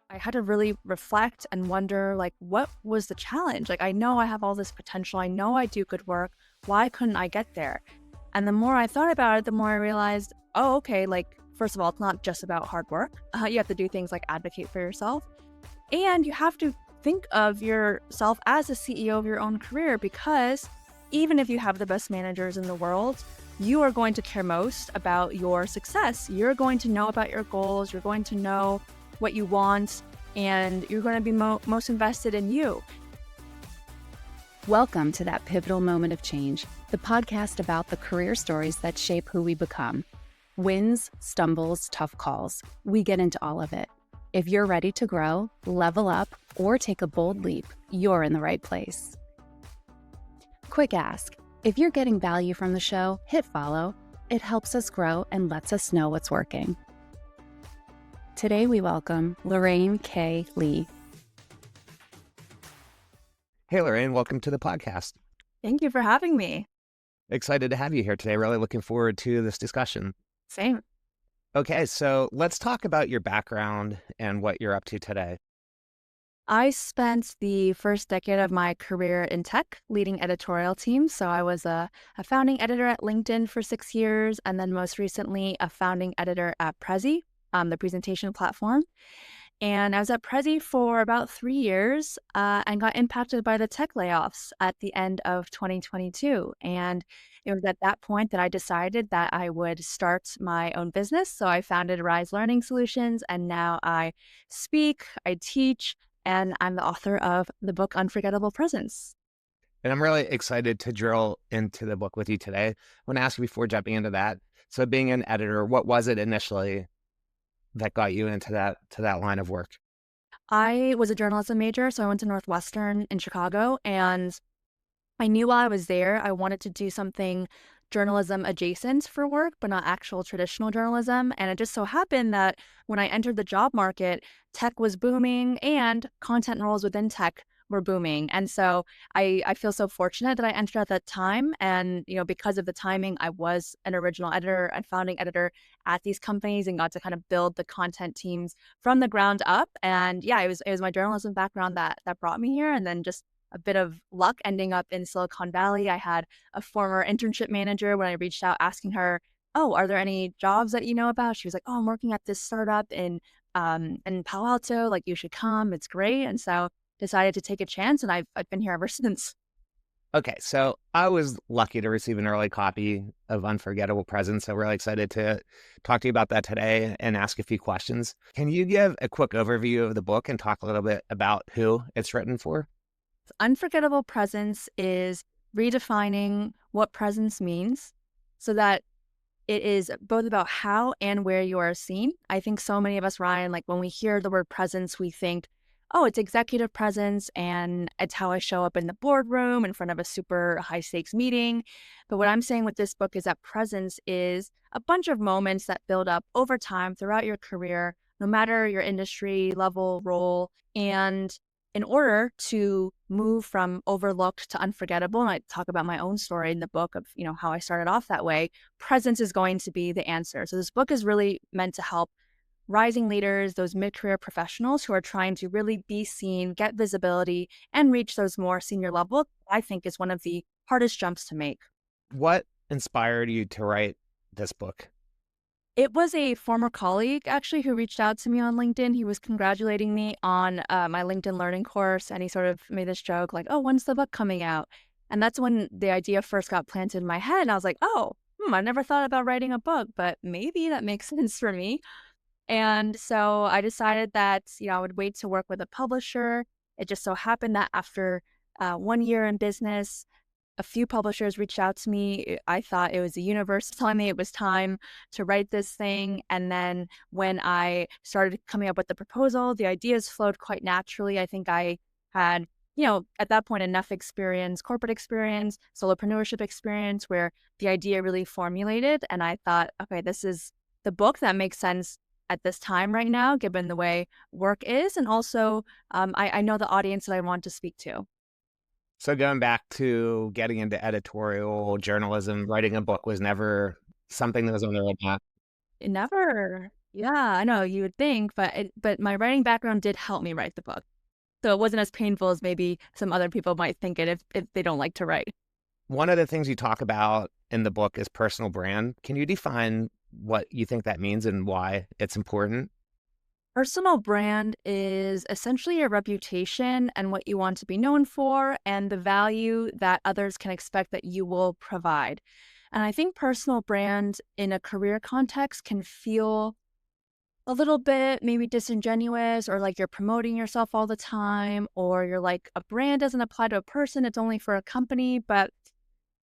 I had to really reflect and wonder, like, what was the challenge? Like, I know I have all this potential. I know I do good work. Why couldn't I get there? And the more I thought about it, the more I realized, oh, okay, like, first of all, it's not just about hard work. You have to do things like advocate for yourself. And you have to think of yourself as a CEO of your own career because even if you have the best managers in the world, you are going to care most about your success. You're going to know about your goals. You're going to know what you want, and you're going to be most invested in you. Welcome to That Pivotal Moment of Change, the podcast about the career stories that shape who we become. Wins, stumbles, tough calls. We get into all of it. If you're ready to grow, level up, or take a bold leap, you're in the right place. Quick ask, if you're getting value from the show, hit follow. It helps us grow and lets us know what's working. Today we welcome Lorraine K. Lee. Hey, Lorraine, welcome to the podcast. Thank you for having me. Excited to have you here today. Really looking forward to this discussion. Same. Okay, so let's talk about your background and what you're up to today. I spent the first decade of my career in tech leading editorial teams. So I was a founding editor at LinkedIn for 6 years, and then most recently a founding editor at Prezi, the presentation platform. And I was at Prezi for about 3 years and got impacted by the tech layoffs at the end of 2022. And it was at that point that I decided that I would start my own business. So I founded Rise Learning Solutions, and now I speak, I teach, and I'm the author of the book Unforgettable Presence. And I'm really excited to drill into the book with you today. I want to ask you before jumping into that. So being an editor, what was it initially that got you into that line of work? I was a journalism major, so I went to Northwestern in Chicago, and I knew while I was there, I wanted to do something journalism adjacent for work, but not actual traditional journalism. And it just so happened that when I entered the job market, tech was booming and content roles within tech were booming. And so I feel so fortunate that I entered at that time. And, because of the timing, I was an original editor and founding editor at these companies and got to kind of build the content teams from the ground up. And yeah, it was my journalism background that brought me here. And then just a bit of luck ending up in Silicon Valley. I had a former internship manager when I reached out asking her, "Oh, are there any jobs that you know about?" She was like, "Oh, I'm working at this startup in Palo Alto. Like, you should come. It's great." And so decided to take a chance, and I've been here ever since. Okay, so I was lucky to receive an early copy of Unforgettable Presence. So really excited to talk to you about that today and ask a few questions. Can you give a quick overview of the book and talk a little bit about who it's written for? Unforgettable Presence is redefining what presence means so that it is both about how and where you are seen. I think so many of us, Ryan, like when we hear the word presence, we think, oh, it's executive presence and it's how I show up in the boardroom in front of a super high stakes meeting. But what I'm saying with this book is that presence is a bunch of moments that build up over time throughout your career, no matter your industry, level, role. And in order to move from overlooked to unforgettable, and I talk about my own story in the book of, how I started off that way, presence is going to be the answer. So this book is really meant to help rising leaders, those mid-career professionals who are trying to really be seen, get visibility, and reach those more senior levels. I think is one of the hardest jumps to make. What inspired you to write this book? It was a former colleague, actually, who reached out to me on LinkedIn. He was congratulating me on my LinkedIn learning course, and he sort of made this joke like, "Oh, when's the book coming out?" And that's when the idea first got planted in my head, and I was like, "Oh, I never thought about writing a book, but maybe that makes sense for me." And so I decided that, I would wait to work with a publisher. It just so happened that after 1 year in business, a few publishers reached out to me. I thought it was the universe telling me it was time to write this thing. And then when I started coming up with the proposal, the ideas flowed quite naturally. I think I had, at that point, enough experience, corporate experience, solopreneurship experience, where the idea really formulated. And I thought, okay, this is the book that makes sense at this time right now, given the way work is. And also, I know the audience that I want to speak to. So going back to getting into editorial journalism, writing a book was never something that was on the roadmap. Never. Yeah, I know you would think, but my writing background did help me write the book. So it wasn't as painful as maybe some other people might think it if they don't like to write. One of the things you talk about in the book is personal brand. Can you define what you think that means and why it's important? Personal brand is essentially your reputation and what you want to be known for and the value that others can expect that you will provide. And I think personal brand in a career context can feel a little bit maybe disingenuous or like you're promoting yourself all the time or you're like a brand doesn't apply to a person, it's only for a company, but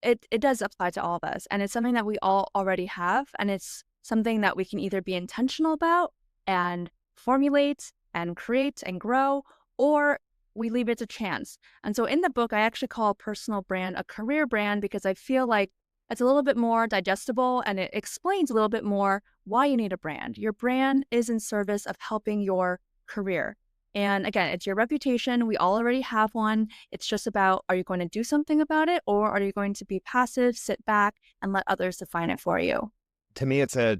it does apply to all of us, and it's something that we all already have, and it's something that we can either be intentional about and formulate and create and grow, or we leave it to chance. And so in the book, I actually call a personal brand a career brand because I feel like it's a little bit more digestible and it explains a little bit more why you need a brand. Your brand is in service of helping your career. And again, it's your reputation. We all already have one. It's just about, are you going to do something about it or are you going to be passive, sit back, and let others define it for you? To me, it's a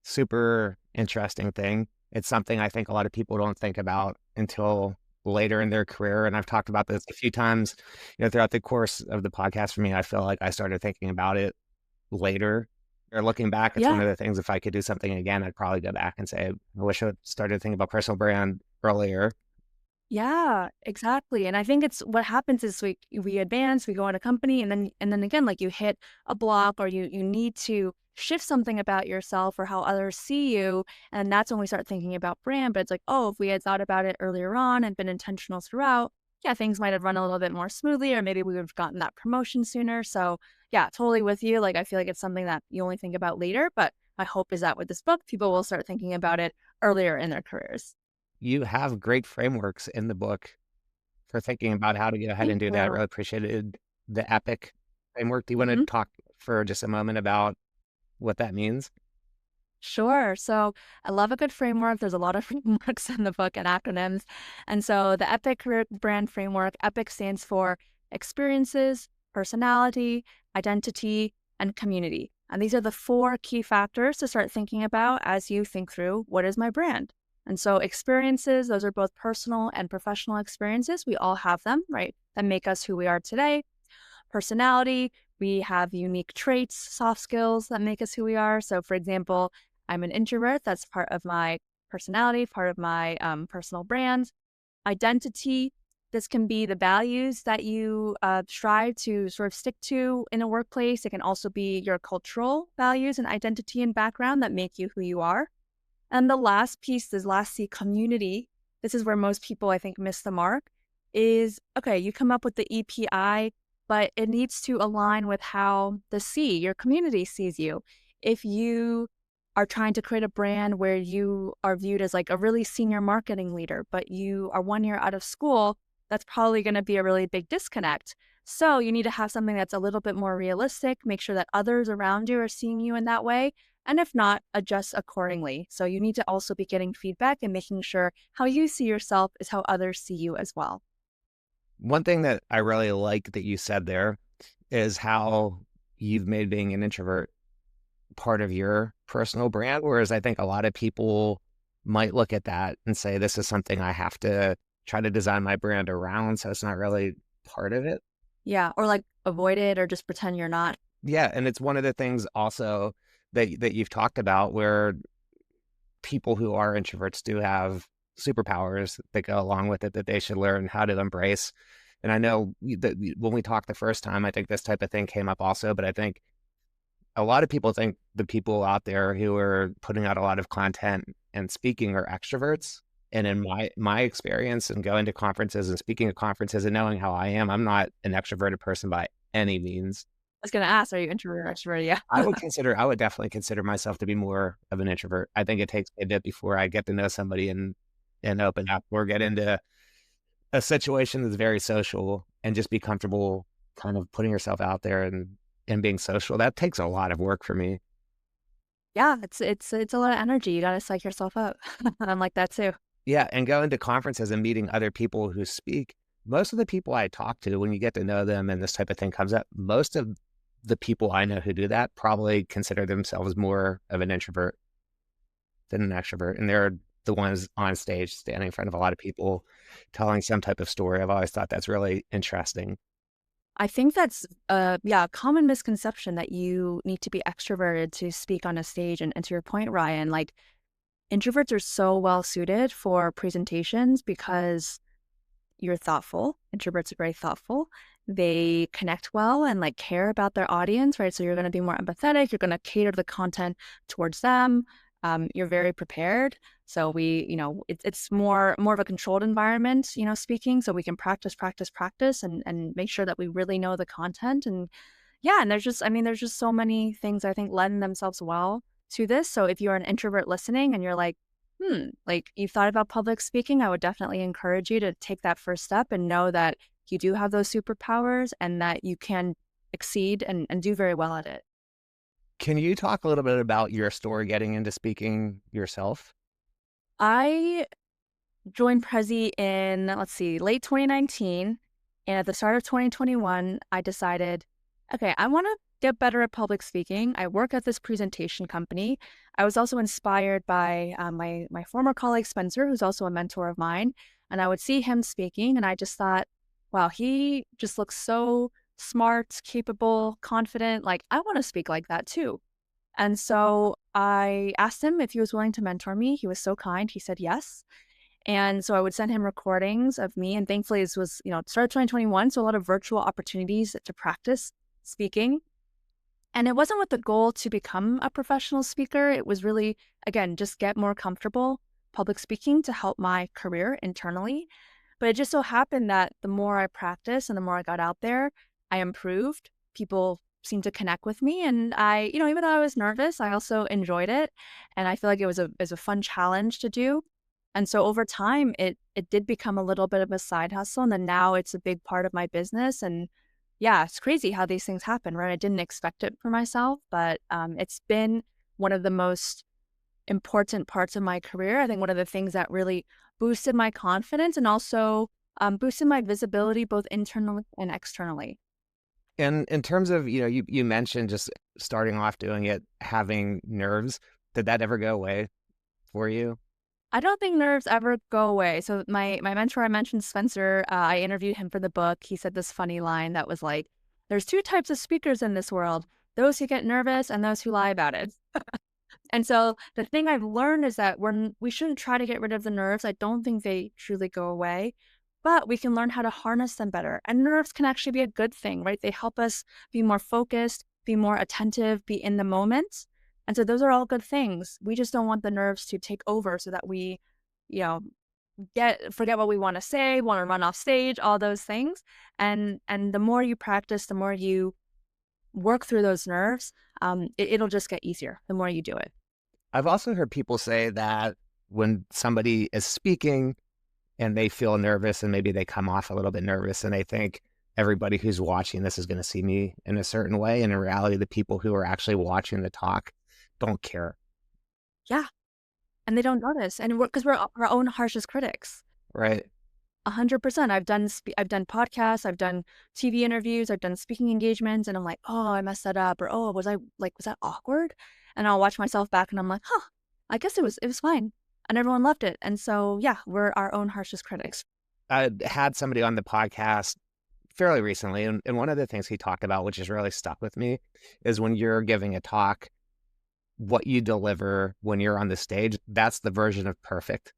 super interesting thing. It's something I think a lot of people don't think about until later in their career. And I've talked about this a few times, throughout the course of the podcast. For me, I feel like I started thinking about it later. Or looking back, it's one Yeah. of the things, if I could do something again, I'd probably go back and say, I wish I started thinking about personal brand earlier. Yeah, exactly. And I think it's what happens is we advance, we go in a company and then again, like you hit a block or you need to shift something about yourself or how others see you. And that's when we start thinking about brand. But it's like, oh, if we had thought about it earlier on and been intentional throughout, yeah, things might have run a little bit more smoothly, or maybe we would have gotten that promotion sooner. So yeah, totally with you. Like I feel like it's something that you only think about later, but my hope is that with this book, people will start thinking about it earlier in their careers. You have great frameworks in the book for thinking about how to go ahead Thank and do that. I you. really appreciated the EPIC framework. Do you want to Mhm. talk for just a moment about what that means? Sure. So I love a good framework. There's a lot of frameworks in the book and acronyms. And so the EPIC career brand framework, EPIC stands for experiences, personality, identity, and community. And these are the four key factors to start thinking about as you think through what is my brand. And so experiences, those are both personal and professional experiences. We all have them, right? That make us who we are today. Personality, we have unique traits, soft skills that make us who we are. So, for example, I'm an introvert. That's part of my personality, part of my personal brand. Identity, this can be the values that you strive to sort of stick to in a workplace. It can also be your cultural values and identity and background that make you who you are. And the last piece, this last C, community, this is where most people I think miss the mark, is okay, you come up with the EPI, but it needs to align with how the C, your community sees you. If you are trying to create a brand where you are viewed as like a really senior marketing leader, but you are 1 year out of school, that's probably going to be a really big disconnect. So you need to have something that's a little bit more realistic, make sure that others around you are seeing you in that way, and if not, adjust accordingly. So you need to also be getting feedback and making sure how you see yourself is how others see you as well. One thing that I really like that you said there is how you've made being an introvert part of your personal brand. Whereas I think a lot of people might look at that and say, this is something I have to try to design my brand around. So it's not really part of it. Yeah, or like avoid it or just pretend you're not. Yeah. And it's one of the things also that you've talked about where people who are introverts do have superpowers that go along with it that they should learn how to embrace. And I know that when we talked the first time, I think this type of thing came up also, but I think a lot of people think the people out there who are putting out a lot of content and speaking are extroverts. And in my experience and going to conferences and speaking at conferences and knowing how I am, I'm not an extroverted person by any means. I was gonna ask, are you introvert or extrovert? Yeah. I would definitely consider myself to be more of an introvert. I think it takes a bit before I get to know somebody and open up or get into a situation that's very social and just be comfortable kind of putting yourself out there and being social. That takes a lot of work for me. Yeah, it's a lot of energy. You gotta psych yourself up. I'm like that too. Yeah, and going to conferences and meeting other people who speak, most of the people I talk to, when you get to know them and this type of thing comes up, most of the people I know who do that probably consider themselves more of an introvert. than an extrovert, and they're the ones on stage standing in front of a lot of people telling some type of story. I've always thought that's really interesting. I think that's a common misconception that you need to be extroverted to speak on a stage. And to your point, Ryan, like introverts are so well suited for presentations because you're thoughtful. Introverts are very thoughtful. They connect well and like care about their audience, right? So you're going to be more empathetic. You're going to cater the content towards them. You're very prepared. So it's more of a controlled environment, speaking. So we can practice, and make sure that we really know the content. And yeah, and there's just so many things I think lend themselves well to this. So if you're an introvert listening and you're like, like you've thought about public speaking, I would definitely encourage you to take that first step and know that you do have those superpowers and that you can exceed and do very well at it. Can you talk a little bit about your story getting into speaking yourself? I joined Prezi in, let's see, late 2019. And at the start of 2021, I decided, okay, I want to get better at public speaking. I work at this presentation company. I was also inspired by my former colleague, Spencer, who's also a mentor of mine. And I would see him speaking, and I just thought, wow, he just looks so smart, capable, confident. Like, I want to speak like that too. And so I asked him if he was willing to mentor me. He was so kind. He said yes. And so I would send him recordings of me. And thankfully, this was, start of 2021. So a lot of virtual opportunities to practice speaking. And it wasn't with the goal to become a professional speaker. It was really, again, just get more comfortable public speaking to help my career internally. But it just so happened that the more I practiced and the more I got out there, I improved. People seemed to connect with me. And I, even though I was nervous, I also enjoyed it. And I feel like it was a fun challenge to do. And so over time, it did become a little bit of a side hustle. And then now it's a big part of my business. And yeah, it's crazy how these things happen, right? I didn't expect it for myself, but it's been one of the most important parts of my career. I think one of the things that really boosted my confidence and also boosted my visibility both internally and externally. And in terms of, you mentioned just starting off doing it, having nerves. Did that ever go away for you? I don't think nerves ever go away. So my mentor I mentioned, Spencer, I interviewed him for the book. He said this funny line that was like, there's two types of speakers in this world, those who get nervous and those who lie about it. And so the thing I've learned is that we shouldn't try to get rid of the nerves. I don't think they truly go away, but we can learn how to harness them better. And nerves can actually be a good thing, right? They help us be more focused, be more attentive, be in the moment. And so those are all good things. We just don't want the nerves to take over so that we, you know, forget what we want to say, want to run off stage, all those things. And the more you practice, the more you work through those nerves, it'll just get easier the more you do it. I've also heard people say that when somebody is speaking and they feel nervous and maybe they come off a little bit nervous and they think everybody who's watching this is going to see me in a certain way. And in reality, the people who are actually watching the talk don't care. Yeah. And they don't notice. And because we're our own harshest critics. Right. 100%. I've done podcasts, I've done TV interviews, I've done speaking engagements, and I'm like, oh, I messed that up, or oh, was that awkward? And I'll watch myself back, and I'm like, huh, I guess it was fine, and everyone loved it. And so yeah, we're our own harshest critics. I had somebody on the podcast fairly recently, and one of the things he talked about, which has really stuck with me, is when you're giving a talk, what you deliver when you're on the stage, that's the version of perfect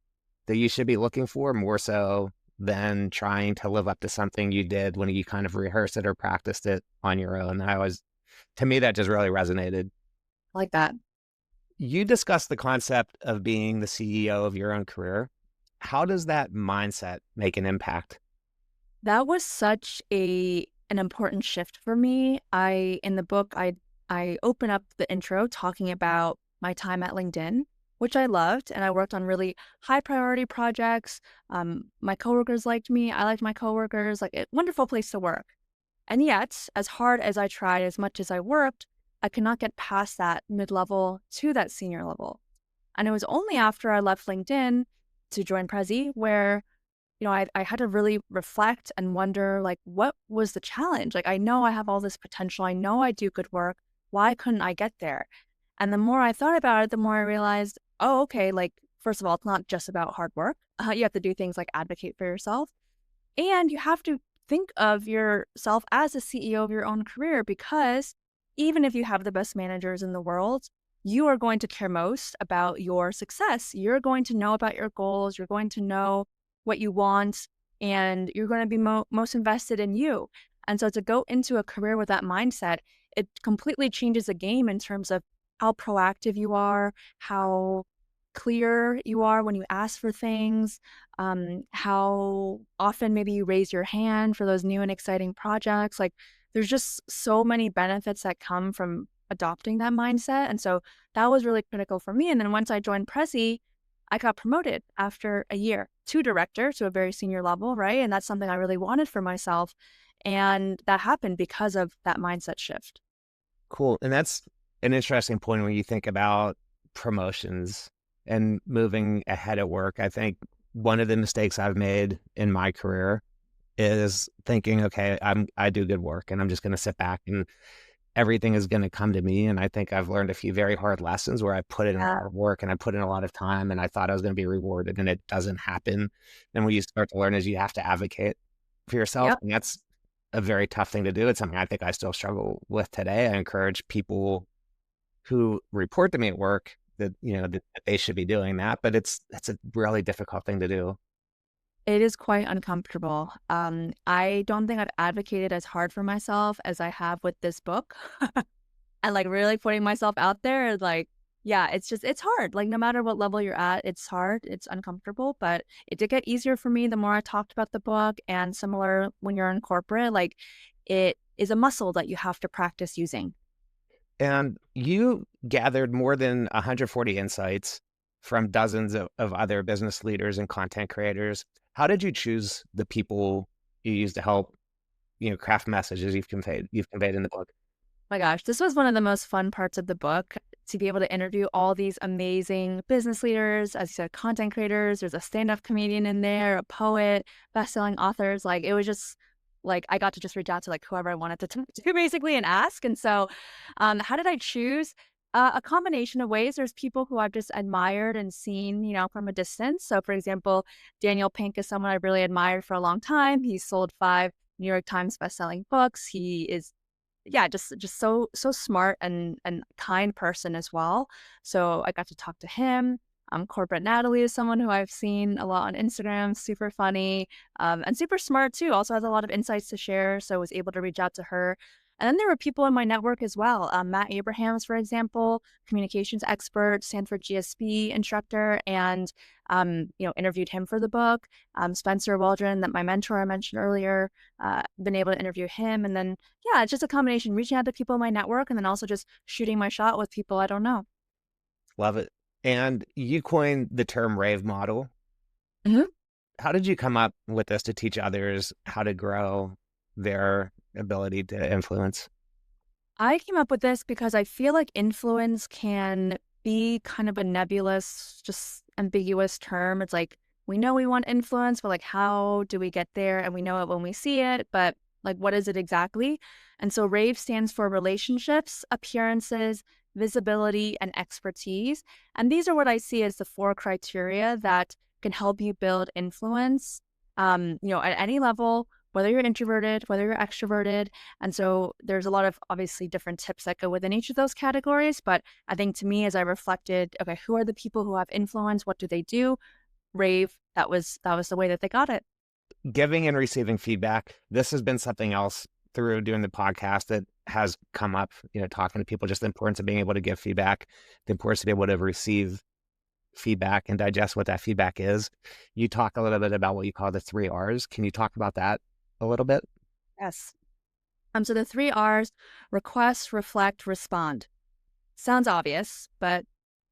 that you should be looking for, more so than trying to live up to something you did when you kind of rehearsed it or practiced it on your own. To me, that just really resonated. Like that. You discussed the concept of being the CEO of your own career. How does that mindset make an impact? That was such an important shift for me. In the book, I open up the intro talking about my time at LinkedIn, which I loved, and I worked on really high priority projects. My coworkers liked me. I liked my coworkers. Like, a wonderful place to work. And yet, as hard as I tried, as much as I worked, I could not get past that mid-level to that senior level. And it was only after I left LinkedIn to join Prezi where, I had to really reflect and wonder, like, what was the challenge? Like, I know I have all this potential. I know I do good work. Why couldn't I get there? And the more I thought about it, the more I realized, oh, okay, like, first of all, it's not just about hard work. You have to do things like advocate for yourself. And you have to think of yourself as a CEO of your own career because even if you have the best managers in the world, you are going to care most about your success. You're going to know about your goals. You're going to know what you want, and you're going to be most invested in you. And so to go into a career with that mindset, it completely changes the game in terms of how proactive you are, how clear you are when you ask for things, how often maybe you raise your hand for those new and exciting projects. Like, there's just so many benefits that come from adopting that mindset. And so that was really critical for me. And then once I joined Prezi, I got promoted after a year to director, to a very senior level, right? And that's something I really wanted for myself. And that happened because of that mindset shift. Cool. And that's an interesting point when you think about promotions and moving ahead at work. I think one of the mistakes I've made in my career is thinking, okay, I do good work and I'm just going to sit back and everything is going to come to me. And I think I've learned a few very hard lessons where I put in a Yeah. lot of work and I put in a lot of time and I thought I was going to be rewarded and it doesn't happen. And what you start to learn is you have to advocate for yourself. Yep. And that's a very tough thing to do. It's something I think I still struggle with today. I encourage people who report to me at work that, that they should be doing that, but it's a really difficult thing to do. It is quite uncomfortable. I don't think I've advocated as hard for myself as I have with this book. And like really putting myself out there, like, yeah, it's hard. Like, no matter what level you're at, it's hard, it's uncomfortable, but it did get easier for me the more I talked about the book. And similar when you're in corporate, like, it is a muscle that you have to practice using. And you gathered more than 140 insights from dozens of other business leaders and content creators. How did you choose the people you used to help, craft messages you've conveyed in the book? My gosh, this was one of the most fun parts of the book, to be able to interview all these amazing business leaders, as you said, content creators. There's a stand-up comedian in there, a poet, best-selling authors. Like, it was just like I got to just reach out to like whoever I wanted to talk to basically and ask. And so, how did I choose? A combination of ways. There's people who I've just admired and seen, from a distance. So, for example, Daniel Pink is someone I've really admired for a long time. He's sold 5 New York Times best-selling books. He is, yeah, just so smart and kind person as well. So I got to talk to him. Corporate Natalie is someone who I've seen a lot on Instagram, super funny, and super smart too. Also has a lot of insights to share, so I was able to reach out to her. And then there were people in my network as well. Matt Abrahams, for example, communications expert, Stanford GSB instructor, and interviewed him for the book. Spencer Waldron, that my mentor I mentioned earlier, been able to interview him. And then, yeah, it's just a combination, reaching out to people in my network and then also just shooting my shot with people I don't know. Love it. And you coined the term RAVE model. Mhm. How did you come up with this to teach others how to grow their ability to influence? I came up with this because I feel like influence can be kind of a nebulous, just ambiguous term. It's like, we know we want influence, but like, how do we get there? And we know it when we see it, but like, what is it exactly? And so RAVE stands for relationships, appearances, visibility, and expertise. And these are what I see as the 4 criteria that can help you build influence, at any level, whether you're introverted, whether you're extroverted. And so there's a lot of obviously different tips that go within each of those categories. But I think to me, as I reflected, okay, who are the people who have influence? What do they do? Rave, that was the way that they got it. Giving and receiving feedback. This has been something else through doing the podcast that has come up, talking to people, just the importance of being able to give feedback, the importance to be able to receive feedback and digest what that feedback is. You talk a little bit about what you call the 3 R's. Can you talk about that a little bit? Yes. So the 3 R's: request, reflect, respond. Sounds obvious, but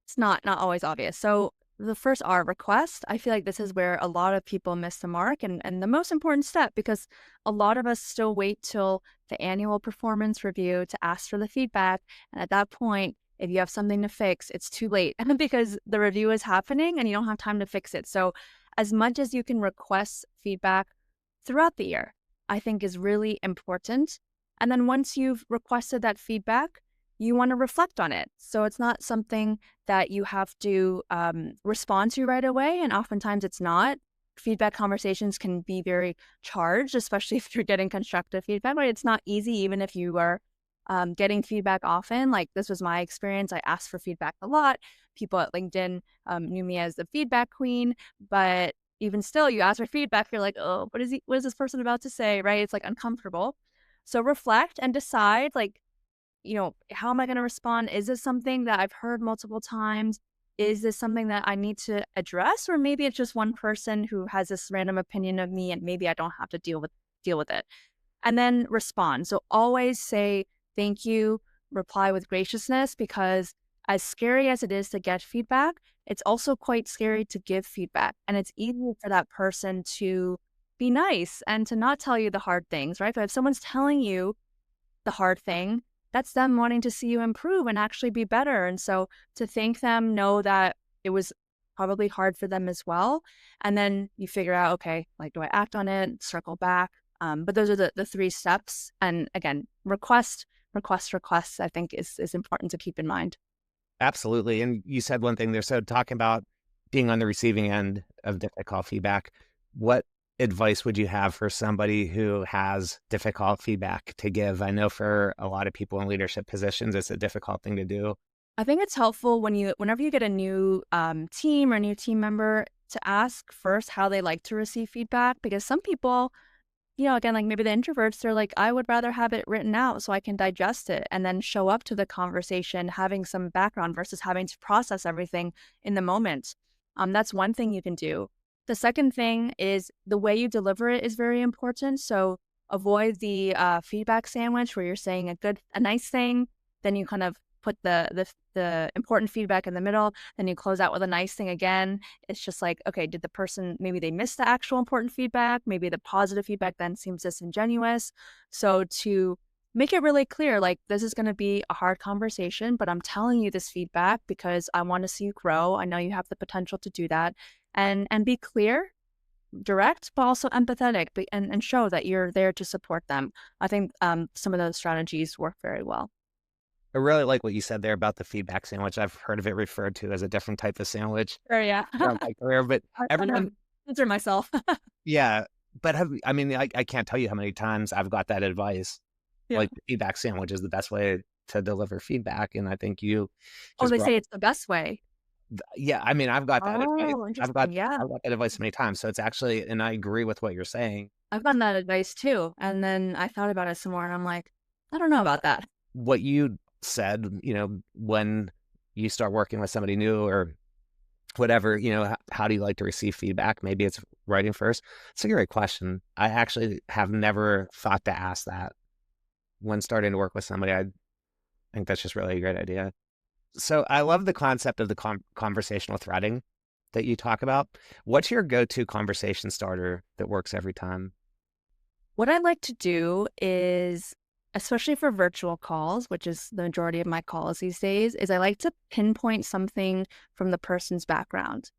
it's not always obvious. So the first R, request, I feel like this is where a lot of people miss the mark, and the most important step, because a lot of us still wait till the annual performance review to ask for the feedback. And at that point, if you have something to fix, it's too late because the review is happening and you don't have time to fix it. So as much as you can request feedback throughout the year, I think is really important. And then once you've requested that feedback, you want to reflect on it. So it's not something that you have to respond to right away. And oftentimes it's not. Feedback conversations can be very charged, especially if you're getting constructive feedback. Right? It's not easy, even if you are getting feedback often. Like this was my experience. I asked for feedback a lot. People at LinkedIn knew me as the feedback queen, but even still, you ask for feedback, you're like, oh, what is this person about to say? Right? It's like uncomfortable. So reflect and decide, like, how am I going to respond? Is this something that I've heard multiple times? Is this something that I need to address? Or maybe it's just one person who has this random opinion of me and maybe I don't have to deal with it. And then respond. So always say thank you, reply with graciousness, because as scary as it is to get feedback, it's also quite scary to give feedback. And it's easy for that person to be nice and to not tell you the hard things, right? But if someone's telling you the hard thing, that's them wanting to see you improve and actually be better. And so to thank them, know that it was probably hard for them as well. And then you figure out, okay, like, do I act on it, circle back? But those are the three steps. And again, request, I think is important to keep in mind. Absolutely. And you said one thing there. So talking about being on the receiving end of difficult feedback, what advice would you have for somebody who has difficult feedback to give? I know for a lot of people in leadership positions, it's a difficult thing to do. I think it's helpful whenever you get a new team or new team member to ask first how they like to receive feedback, because some people, again, like maybe the introverts, they're like, I would rather have it written out so I can digest it and then show up to the conversation having some background versus having to process everything in the moment. That's one thing you can do. The second thing is the way you deliver it is very important. So avoid the feedback sandwich where you're saying a nice thing, then you kind of put the important feedback in the middle, then you close out with a nice thing again. It's just like, okay, did the person, maybe they missed the actual important feedback, maybe the positive feedback then seems disingenuous. So to make it really clear, like, this is going to be a hard conversation, but I'm telling you this feedback because I want to see you grow. I know you have the potential to do that. And be clear, direct, but also empathetic, and show that you're there to support them. I think some of those strategies work very well. I really like what you said there about the feedback sandwich. I've heard of it referred to as a different type of sandwich Sure, yeah. throughout my career, but I know. everyone, Censor myself. yeah. But I mean, I can't tell you how many times I've got that advice. Yeah. Like the feedback sandwich is the best way to deliver feedback. And I think you Oh, just they brought, say it's the best way. yeah, I mean, I've got that advice. Oh, interesting. Yeah. I've got that advice many times. So it's actually, and I agree with what you're saying. I've gotten that advice too. And then I thought about it some more and I'm like, I don't know about that. What you said, when you start working with somebody new or whatever, how do you like to receive feedback? Maybe it's writing first. It's a great question. I actually have never thought to ask that when starting to work with somebody. I think that's just really a great idea. So I love the concept of the conversational threading that you talk about. What's your go-to conversation starter that works every time? What I like to do is, especially for virtual calls, which is the majority of my calls these days, is I like to pinpoint something from the person's background.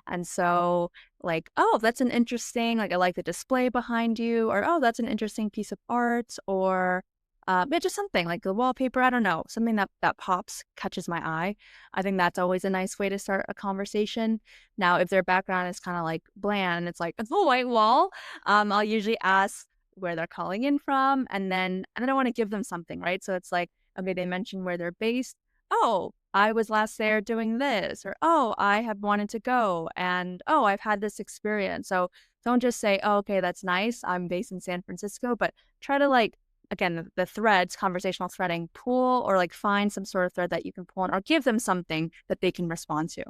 And so, like, oh, that's an interesting, like, I like the display behind you, or oh, that's an interesting piece of art, or yeah, just something like the wallpaper. I don't know, something that pops, catches my eye. I think that's always a nice way to start a conversation. Now, if their background is kind of like bland, it's like it's a white wall. I'll usually ask where they're calling in from, and then I want to give them something, right? So it's like, okay, they mentioned where they're based. Oh, I was last there doing this, or oh, I have wanted to go, and oh, I've had this experience. So don't just say, oh, okay, that's nice, I'm based in San Francisco, but try to, like, again, the threads, conversational threading, pull or like find some sort of thread that you can pull on, or give them something that they can respond to.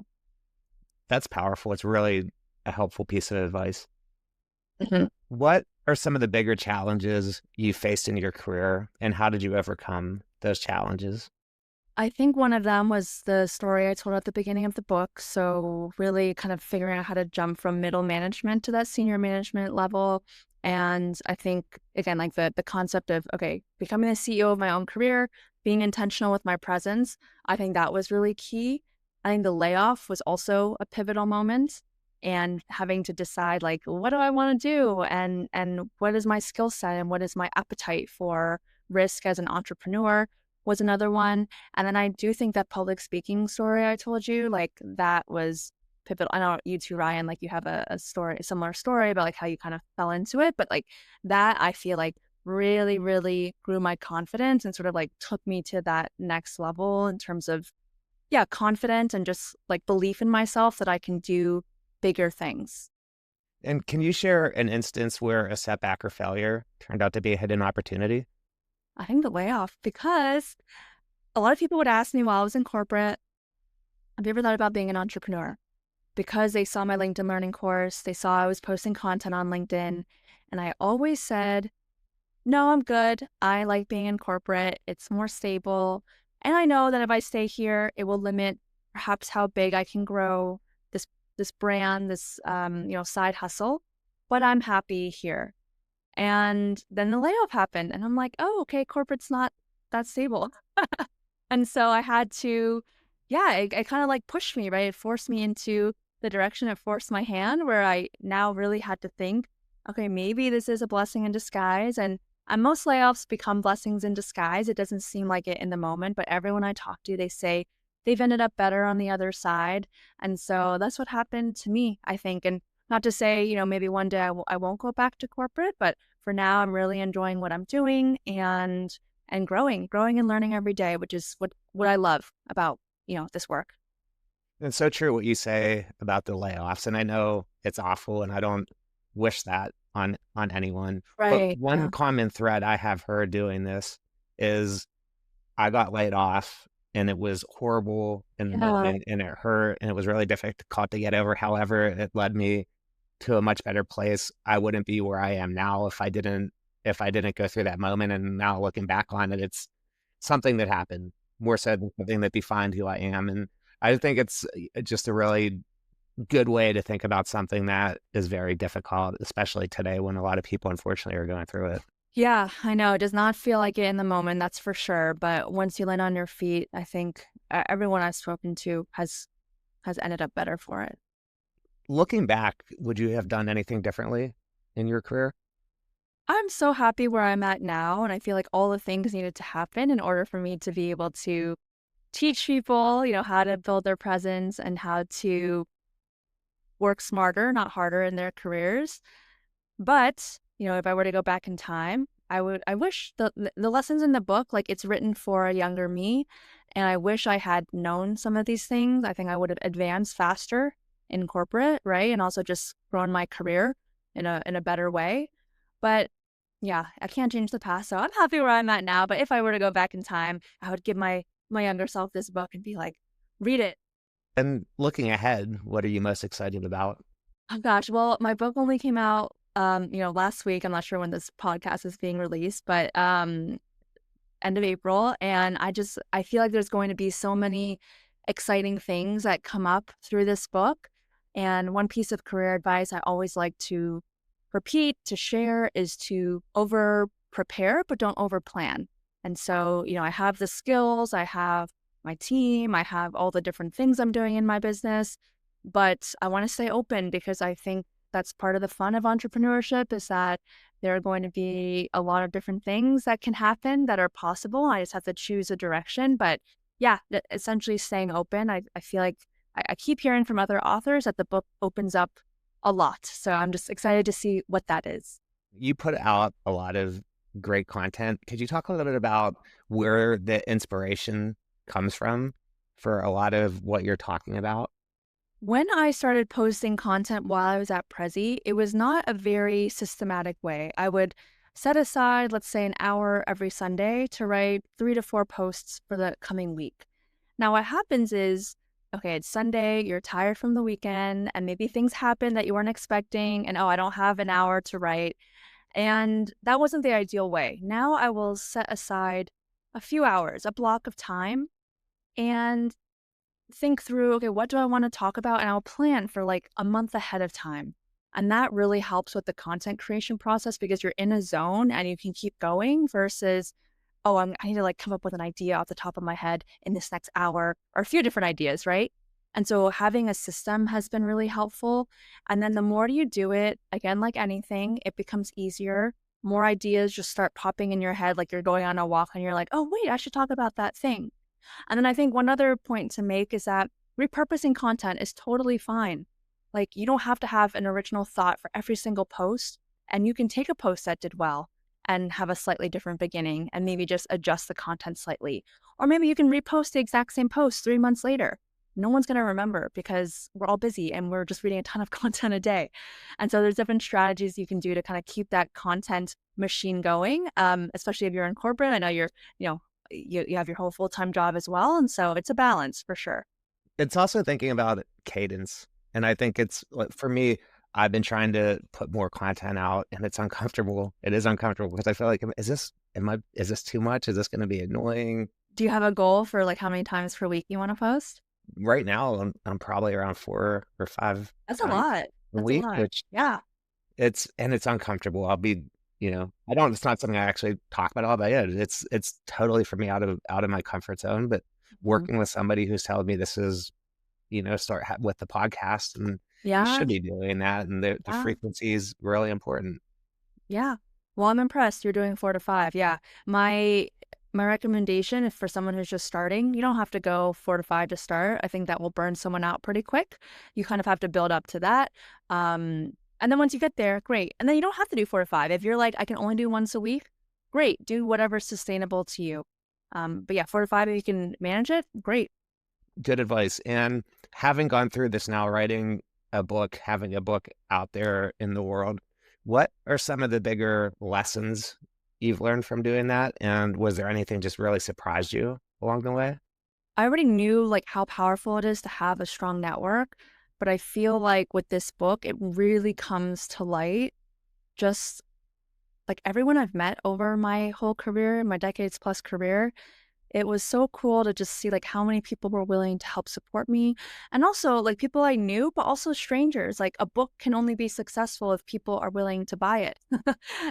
That's powerful. It's really a helpful piece of advice. Mhm. What are some of the bigger challenges you faced in your career, and how did you overcome those challenges? I think one of them was the story I told at the beginning of the book. So really kind of figuring out how to jump from middle management to that senior management level. And I think, again, like the concept of, okay, becoming the CEO of my own career, being intentional with my presence, I think that was really key. I think the layoff was also a pivotal moment, and having to decide, like, what do I want to do, and what is my skill set and what is my appetite for risk as an entrepreneur. was another one. And then I do think that public speaking story I told you, like that was pivotal. I know you too, Ryan, like you have a story, a similar story about like how you kind of fell into it, but like that I feel like really, really grew my confidence and sort of like took me to that next level in terms of, yeah, confidence and just like belief in myself that I can do bigger things. And can you share an instance where a setback or failure turned out to be a hidden opportunity? I think the layoff, because a lot of people would ask me while I was in corporate, have you ever thought about being an entrepreneur? Because they saw my LinkedIn learning course, they saw I was posting content on LinkedIn, and I always said, no, I'm good. I like being in corporate. It's more stable. And I know that if I stay here, it will limit perhaps how big I can grow this brand, this side hustle. But I'm happy here. And then the layoff happened, and I'm like, oh, okay, corporate's not that stable. And so I had to, yeah, it kind of like pushed me, right? It forced me into the direction, it forced my hand where I now really had to think, okay, maybe this is a blessing in disguise. And most layoffs become blessings in disguise. It doesn't seem like it in the moment, but everyone I talk to, they say they've ended up better on the other side. And so that's what happened to me, I think. And not to say, maybe one day I won't go back to corporate, but for now, I'm really enjoying what I'm doing and growing and learning every day, which is what I love about, this work. It's so true what you say about the layoffs. And I know it's awful and I don't wish that on anyone. But Right. one Yeah. common thread I have heard doing this is I got laid off and it was horrible in the Yeah. moment and it hurt and it was really difficult to get over. However, it led me to a much better place. I wouldn't be where I am now if I didn't go through that moment. And now looking back on it, it's something that happened more so than something that defined who I am. And I think it's just a really good way to think about something that is very difficult, especially today when a lot of people unfortunately are going through it. Yeah, I know. It does not feel like it in the moment, that's for sure. But once you land on your feet, I think everyone I've spoken to has ended up better for it. Looking back, would you have done anything differently in your career? I'm so happy where I'm at now, and I feel like all the things needed to happen in order for me to be able to teach people, how to build their presence and how to work smarter, not harder in their careers. But, if I were to go back in time, I wish the lessons in the book, like it's written for a younger me, and I wish I had known some of these things. I think I would have advanced faster in corporate, right? And also just grown my career in a better way. But yeah, I can't change the past, so I'm happy where I'm at now. But if I were to go back in time, I would give my younger self this book and be like, read it. And looking ahead, what are you most excited about? Oh gosh, well, my book only came out last week. I'm not sure when this podcast is being released, but end of April. And I feel like there's going to be so many exciting things that come up through this book. And one piece of career advice I always like to repeat, to share, is to over prepare, but don't over plan. And so, I have the skills, I have my team, I have all the different things I'm doing in my business, but I want to stay open because I think that's part of the fun of entrepreneurship is that there are going to be a lot of different things that can happen that are possible. I just have to choose a direction. But yeah, essentially staying open. I feel like I keep hearing from other authors that the book opens up a lot. So I'm just excited to see what that is. You put out a lot of great content. Could you talk a little bit about where the inspiration comes from for a lot of what you're talking about? When I started posting content while I was at Prezi, it was not a very systematic way. I would set aside, let's say, an hour every Sunday to write 3 to 4 posts for the coming week. Now, what happens is, okay, it's Sunday, you're tired from the weekend, and maybe things happen that you weren't expecting, and oh, I don't have an hour to write. And that wasn't the ideal way. Now I will set aside a few hours, a block of time, and think through, okay, what do I want to talk about? And I'll plan for like a month ahead of time. And that really helps with the content creation process because you're in a zone and you can keep going versus, oh, I need to like come up with an idea off the top of my head in this next hour or a few different ideas, right? And so having a system has been really helpful. And then the more you do it, again, like anything, it becomes easier more ideas just start popping in your head, like you're going on a walk and you're like, oh, wait, I should talk about that thing. And then I think one other point to make is that repurposing content is totally fine. Like, you don't have to have an original thought for every single post, and you can take a post that did well and have a slightly different beginning and maybe just adjust the content slightly. Or maybe you can repost the exact same post 3 months later. No one's going to remember because we're all busy and we're just reading a ton of content a day. And so there's different strategies you can do to kind of keep that content machine going, especially if you're in corporate. I know you know, you have your whole full-time job as well. And so it's a balance for sure. It's also thinking about cadence. And I think it's like, for me, I've been trying to put more content out and it's uncomfortable. It is uncomfortable because I feel like, is this too much? Is this going to be annoying? Do you have a goal for like how many times per week you want to post? Right now, I'm probably around 4 or 5 That's a times lot. a That's a week, lot. which Yeah. it's uncomfortable. I'll be, it's not something I actually talk about all, but yeah, it's totally for me out of my comfort zone. But Mhm. working with somebody who's telling me this is, with the podcast, and you Yeah. should be doing that, and the Yeah. frequency is really important. Yeah. Well, I'm impressed. You're doing 4 to 5. Yeah. My recommendation is for someone who's just starting, you don't have to go 4 to 5 to start. I think that will burn someone out pretty quick. You kind of have to build up to that. And then once you get there, great. And then you don't have to do 4 to 5. If you're like, I can only do once a week, great. Do whatever's sustainable to you. But yeah, 4 to 5, if you can manage it, great. Good advice. And having gone through this now, writing a book, having a book out there in the world, what are some of the bigger lessons you've learned from doing that? And was there anything just really surprised you along the way? I already knew like how powerful it is to have a strong network, but I feel like with this book, it really comes to light just like everyone I've met over my whole career, my decades plus career. It was so cool to just see like how many people were willing to help support me, and also like people I knew, but also strangers. Like a book can only be successful if people are willing to buy it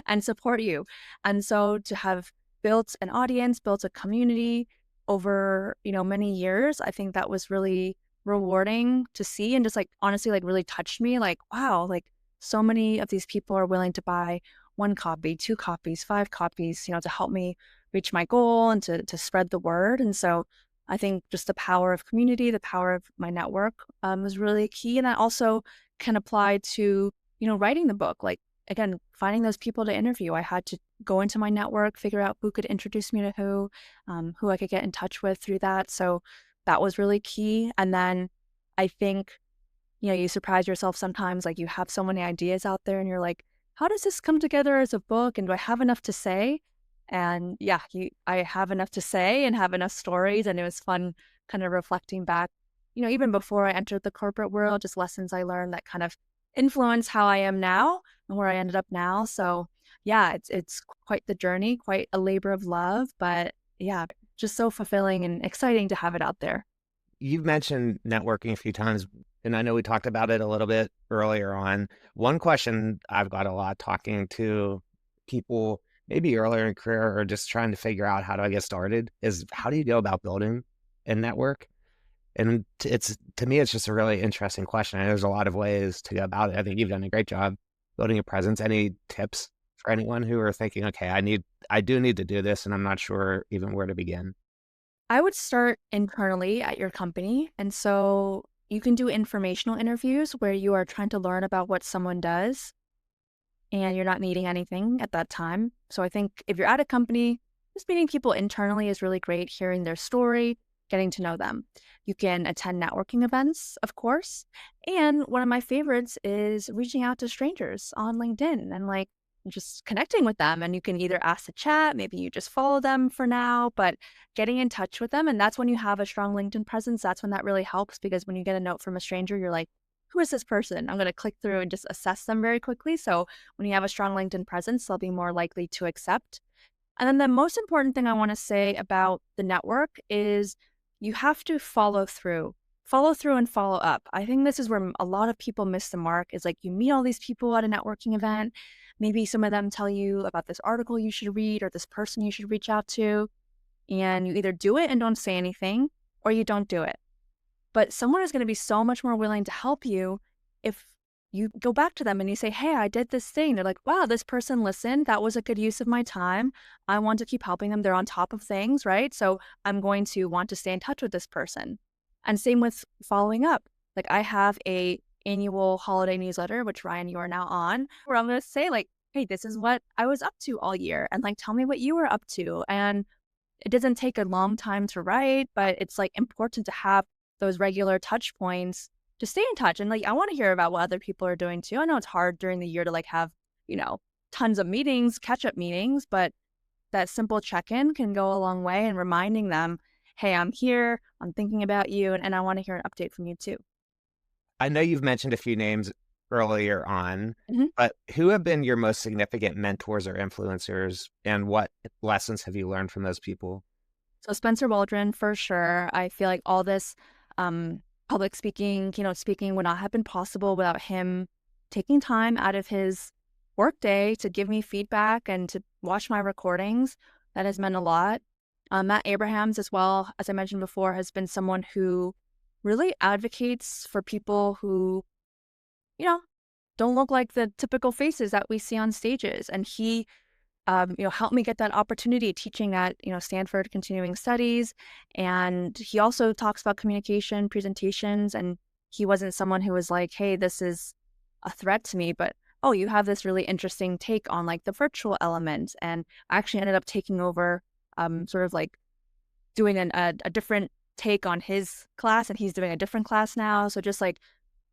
and support you. And so to have built an audience, built a community over, many years, I think that was really rewarding to see, and just like honestly like really touched me. Like, wow, like so many of these people are willing to buy one copy, two copies, five copies, to help me reach my goal and to spread the word. And so I think just the power of community, the power of my network is really key. And that also can apply to, writing the book. Like, again, finding those people to interview. I had to go into my network, figure out who could introduce me to who I could get in touch with through that. So that was really key. And then I think, you surprise yourself sometimes, like you have so many ideas out there and you're like, how does this come together as a book? And do I have enough to say? And yeah, I have enough to say and have enough stories. And it was fun kind of reflecting back, even before I entered the corporate world, just lessons I learned that kind of influence how I am now and where I ended up now. So yeah, it's quite the journey, quite a labor of love, but yeah, just so fulfilling and exciting to have it out there. You've mentioned networking a few times, and I know we talked about it a little bit earlier on. One question I've got a lot talking to people, maybe earlier in career or just trying to figure out how do I get started, is how do you go about building a network? And to me, it's just a really interesting question. And there's a lot of ways to go about it. I think you've done a great job building a presence. Any tips for anyone who are thinking, okay, I do need to do this, and I'm not sure even where to begin? I would start internally at your company. And so you can do informational interviews where you are trying to learn about what someone does and you're not needing anything at that time. So I think if you're at a company, just meeting people internally is really great, hearing their story, getting to know them. You can attend networking events, of course. And one of my favorites is reaching out to strangers on LinkedIn and like just connecting with them. And you can either ask to chat, maybe you just follow them for now, but getting in touch with them. And that's when you have a strong LinkedIn presence. That's when that really helps, because when you get a note from a stranger, you're like, who is this person? I'm going to click through and just assess them very quickly. So when you have a strong LinkedIn presence, they'll be more likely to accept. And then the most important thing I want to say about the network is you have to follow through and follow up. I think this is where a lot of people miss the mark, is like you meet all these people at a networking event. Maybe some of them tell you about this article you should read or this person you should reach out to. And you either do it and don't say anything, or you don't do it. But someone is going to be so much more willing to help you if you go back to them and you say, hey, I did this thing. They're like, wow, this person listened. That was a good use of my time. I want to keep helping them. They're on top of things, right? So I'm going to want to stay in touch with this person. And same with following up. Like I have a annual holiday newsletter, which Ryan, you are now on, where I'm going to say like, hey, this is what I was up to all year. And like, tell me what you were up to. And it doesn't take a long time to write, but it's like important to have those regular touch points to stay in touch. And like, I want to hear about what other people are doing too. I know it's hard during the year to like have, you know, tons of meetings, catch up meetings, but that simple check in can go a long way in reminding them, hey, I'm here, I'm thinking about you, and I want to hear an update from you too. I know you've mentioned a few names earlier on, Mhm. but who have been your most significant mentors or influencers, and what lessons have you learned from those people? So Spencer Waldron, for sure. I feel like all this public speaking, keynote speaking would not have been possible without him taking time out of his workday to give me feedback and to watch my recordings. That has meant a lot. Matt Abrahams, as well, as I mentioned before, has been someone who really advocates for people who, you know, don't look like the typical faces that we see on stages. And he helped me get that opportunity teaching at, Stanford Continuing Studies. And he also talks about communication, presentations, and he wasn't someone who was like, hey, this is a threat to me, but oh, you have this really interesting take on like the virtual element. And I actually ended up taking over, sort of like doing a different take on his class, and he's doing a different class now. So just like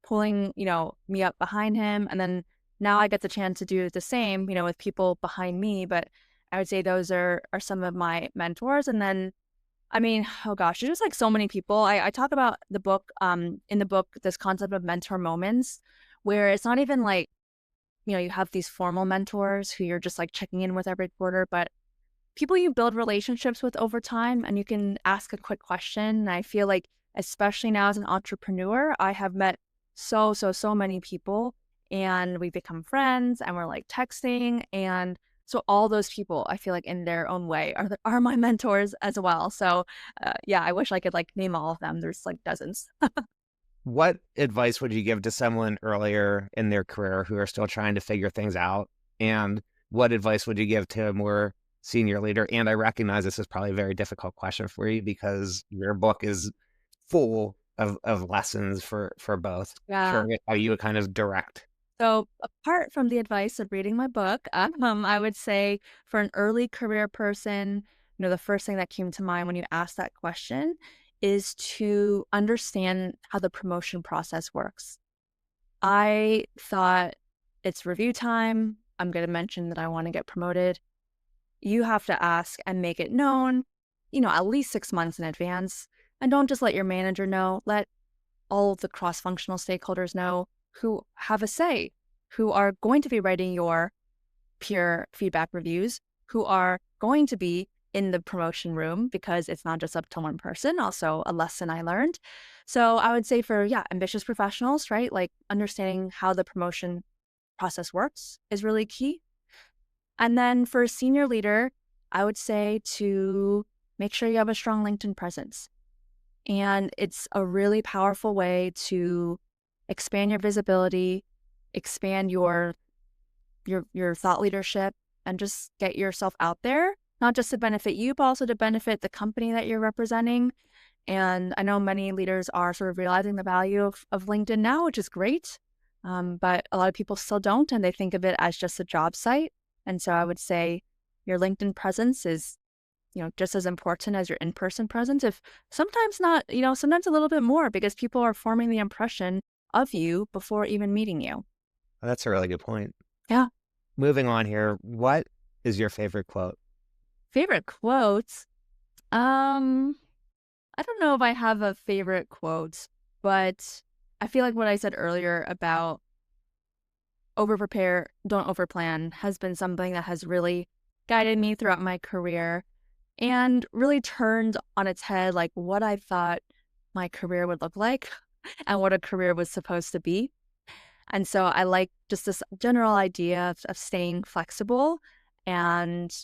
pulling, me up behind him. And then now I get the chance to do the same, with people behind me. But I would say those are some of my mentors. And then, I mean, oh gosh, there's just like so many people. I talk about the book, in the book, this concept of mentor moments, where it's not even like, you have these formal mentors who you're just like checking in with every quarter, but people you build relationships with over time, and you can ask a quick question. And I feel like, especially now as an entrepreneur, I have met so many people, and we become friends, and we're like texting. And so all those people, I feel like in their own way are my mentors as well. So yeah, I wish I could like name all of them. There's like dozens. What advice would you give to someone earlier in their career who are still trying to figure things out? And what advice would you give to a more senior leader? And I recognize this is probably a very difficult question for you because your book is full of lessons for both. Yeah. Curious how you would kind of direct. So apart from the advice of reading my book, I would say for an early career person, the first thing that came to mind when you asked that question is to understand how the promotion process works. I thought it's review time. I'm going to mention that I want to get promoted. You have to ask and make it known, at least 6 months in advance. And don't just let your manager know. Let all of the cross-functional stakeholders know who have a say, who are going to be writing your peer feedback reviews, who are going to be in the promotion room, because it's not just up to one person, also a lesson I learned. So I would say for, ambitious professionals, right? Like understanding how the promotion process works is really key. And then for a senior leader, I would say to make sure you have a strong LinkedIn presence. And it's a really powerful way to expand your visibility, expand your thought leadership, and just get yourself out there, not just to benefit you, but also to benefit the company that you're representing. And I know many leaders are sort of realizing the value of LinkedIn now, which is great. But a lot of people still don't, and they think of it as just a job site. And so I would say your LinkedIn presence is, just as important as your in-person presence, if sometimes not, sometimes a little bit more, because people are forming the impression of you before even meeting you. That's a really good point. Yeah. Moving on here, what is your favorite quote? Favorite quotes? I don't know if I have a favorite quote, but I feel like what I said earlier about over prepare, don't over plan has been something that has really guided me throughout my career and really turned on its head like what I thought my career would look like and what a career was supposed to be. And so I like just this general idea of staying flexible and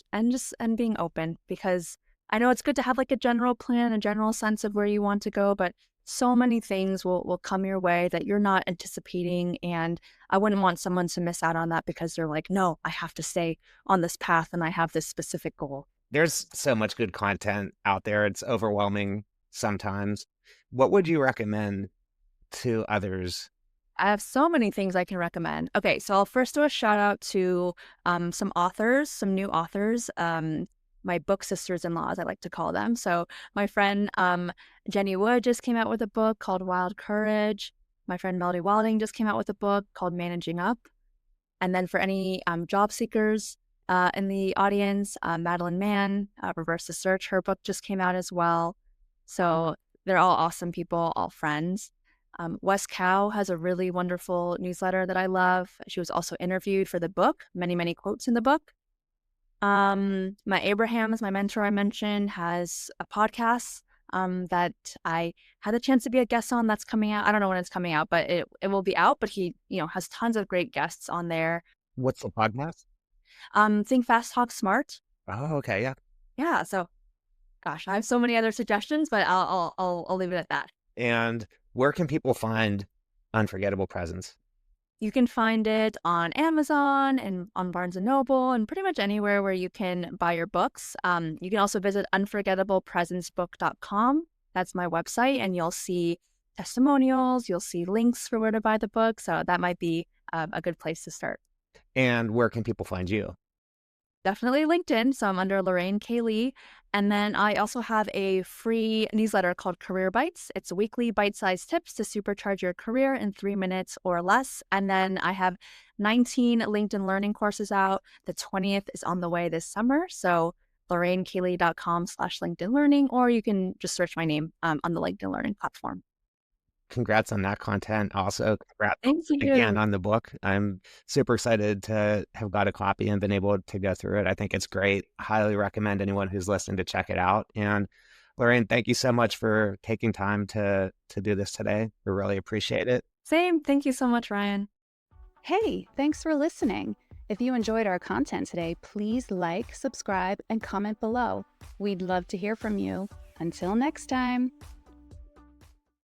being open, because I know it's good to have like a general plan, a general sense of where you want to go, but so many things will come your way that you're not anticipating. And I wouldn't want someone to miss out on that because they're like, no, I have to stay on this path and I have this specific goal. There's so much good content out there. It's overwhelming sometimes. What would you recommend to others? I have so many things I can recommend. Okay, so I'll first do a shout out to some authors, some new authors, my book sisters-in-law, as I like to call them. So my friend Jenny Wood just came out with a book called Wild Courage. My friend Melody Wilding just came out with a book called Managing Up. And then for any job seekers in the audience, Madeline Mann, Reverse the Search, her book just came out as well. So they're all awesome people, all friends. Wes Cow has a really wonderful newsletter that I love. She was also interviewed for the book, many, many quotes in the book. My Abraham is my mentor I mentioned, has a podcast that I had the chance to be a guest on that's coming out. I don't know when it's coming out, but it will be out. But he, has tons of great guests on there. What's the podcast? Think Fast, Talk Smart. Oh, okay. Yeah. Yeah. So, gosh, I have so many other suggestions, but I'll leave it at that. And where can people find Unforgettable Presents? You can find it on Amazon and on Barnes and Noble and pretty much anywhere where you can buy your books. You can also visit unforgettablepresentsbook.com. That's my website, and you'll see testimonials. You'll see links for where to buy the book. So that might be a good place to start. And where can people find you? Definitely LinkedIn. So I'm under Lorraine K. Lee. And then I also have a free newsletter called Career Bites. It's weekly bite-sized tips to supercharge your career in 3 minutes or less. And then I have 19 LinkedIn learning courses out. The 20th is on the way this summer. So lorrainekaylee.com/LinkedIn learning, or you can just search my name on the LinkedIn learning platform. Congrats on that content. Also, congrats Thank again you. on the book. I'm super excited to have got a copy and been able to go through it. I think it's great. Highly recommend anyone who's listening to check it out. And Lorraine, thank you so much for taking time to do this today. We really appreciate it. Same. Thank you so much, Ryan. Hey, thanks for listening. If you enjoyed our content today, please like, subscribe, and comment below. We'd love to hear from you. Until next time.